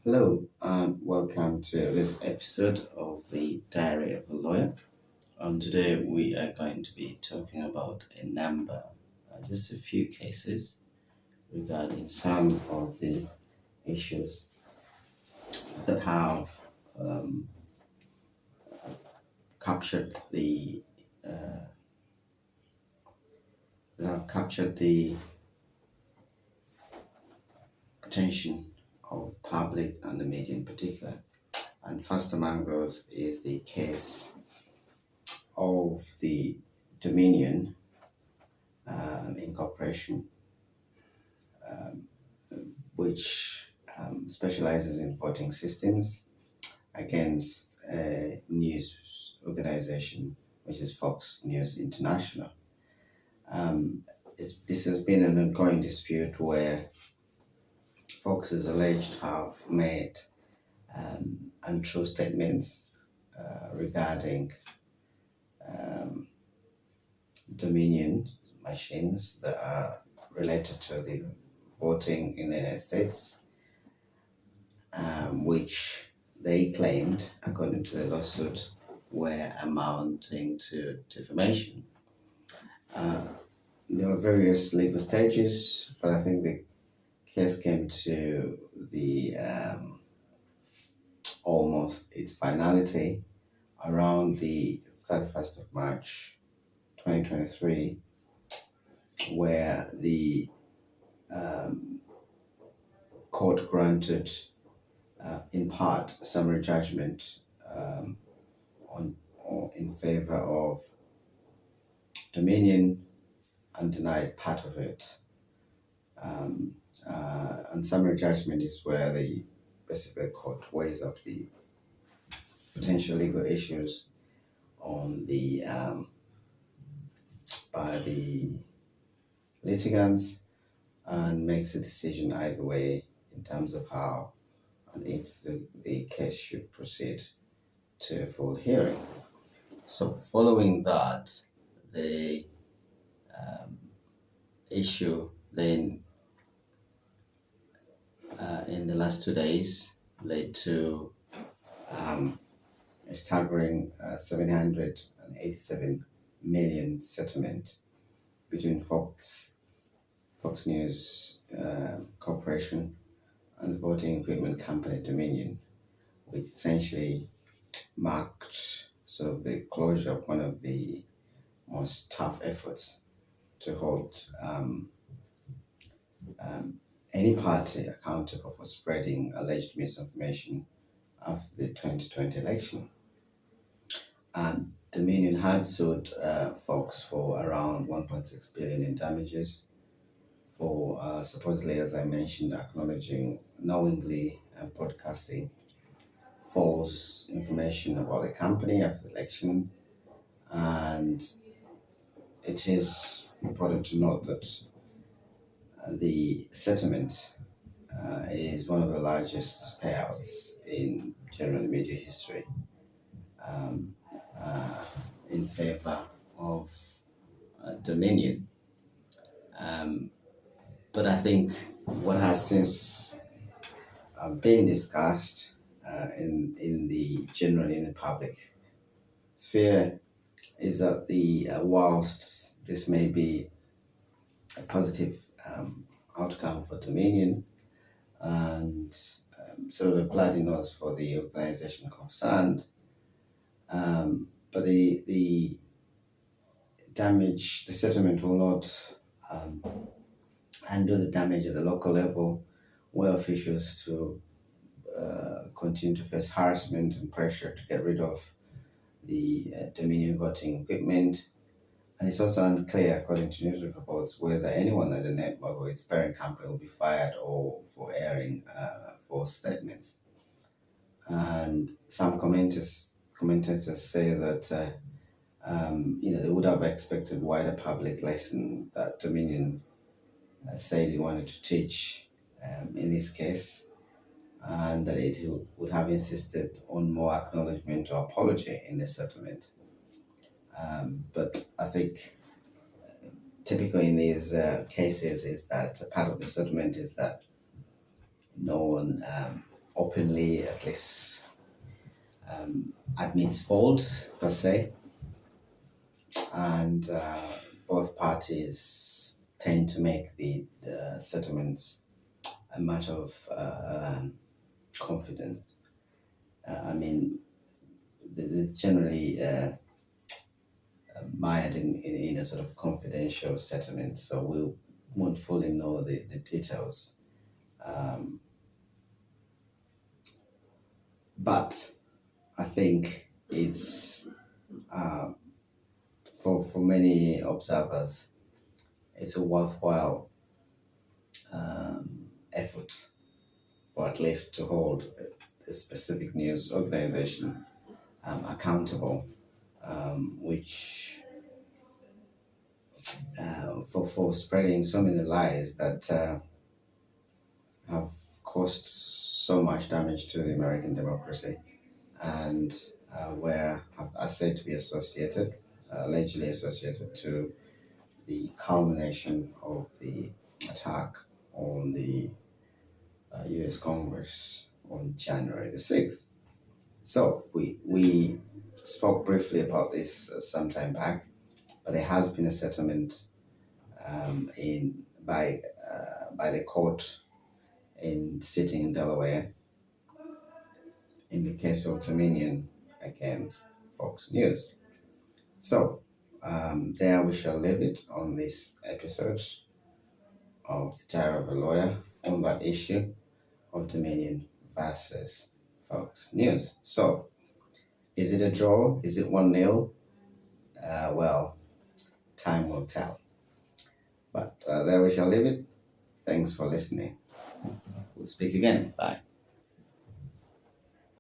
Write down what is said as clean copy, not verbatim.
Hello, and welcome to this episode of the Diary of a Lawyer. Today, we are going to be talking about a number, just a few cases regarding some of the issues that have um, captured the attention of public and the media in particular. And first among those is the case of the Dominion Incorporation, which specializes in voting systems against a news organization, which is Fox News International. This has been an ongoing dispute where Fox is alleged to have made untrue statements regarding Dominion machines that are related to the voting in the United States, which they claimed, according to the lawsuit, were amounting to defamation. There were various legal stages, but I think the case came to the almost its finality around the 31st of March 2023, where the court granted, in part, summary judgment in favor of Dominion and denied part of it. And summary judgment is where the basically court weighs up the potential legal issues on the by the litigants and makes a decision either way in terms of how and if the case should proceed to a full hearing. So following that, the issue then in the last 2 days led to a staggering 787 million settlement between Fox News Corporation and the voting equipment company Dominion, which essentially marked sort of the closure of one of the most tough efforts to hold any party accountable for spreading alleged misinformation after the 2020 election. And Dominion had sued Fox for around 1.6 billion in damages for supposedly, as I mentioned, acknowledging knowingly broadcasting false information about the company after the election. And it is important to note that the settlement is one of the largest payouts in general media history in favor of Dominion. But I think what has since been discussed in the public sphere is that the whilst this may be a positive outcome for Dominion and sort of a bloody nose for the organization concerned, but the settlement will not undo the damage at the local level, where officials to continue to face harassment and pressure to get rid of the Dominion voting equipment. And it's also unclear, according to news reports, whether anyone at the network or its parent company will be fired or for airing false statements. And some commentators say that they would have expected wider public lesson that Dominion said it wanted to teach in this case, and that it would have insisted on more acknowledgement or apology in the settlement. But I think typical in these cases is that part of the settlement is that no one openly, at least, admits fault per se, and both parties tend to make the settlements a matter of confidence. I mean, they generally mired in a sort of confidential settlement, so we won't fully know the details. Um, but I think it's uh, for many observers, it's a worthwhile effort for at least to hold a specific news organization accountable, which for spreading so many lies that have caused so much damage to the American democracy, and are said to be associated, allegedly associated to the culmination of the attack on the US Congress on January the 6th. So we spoke briefly about this some time back, but there has been a settlement in by the court sitting in Delaware in the case of Dominion against Fox News. So there we shall leave it on this episode of The Diary of a Lawyer on that issue of Dominion versus Fox News. So is it a draw? Is it 1-0? Well, time will tell. But there we shall leave it. Thanks for listening. We'll speak again. Bye.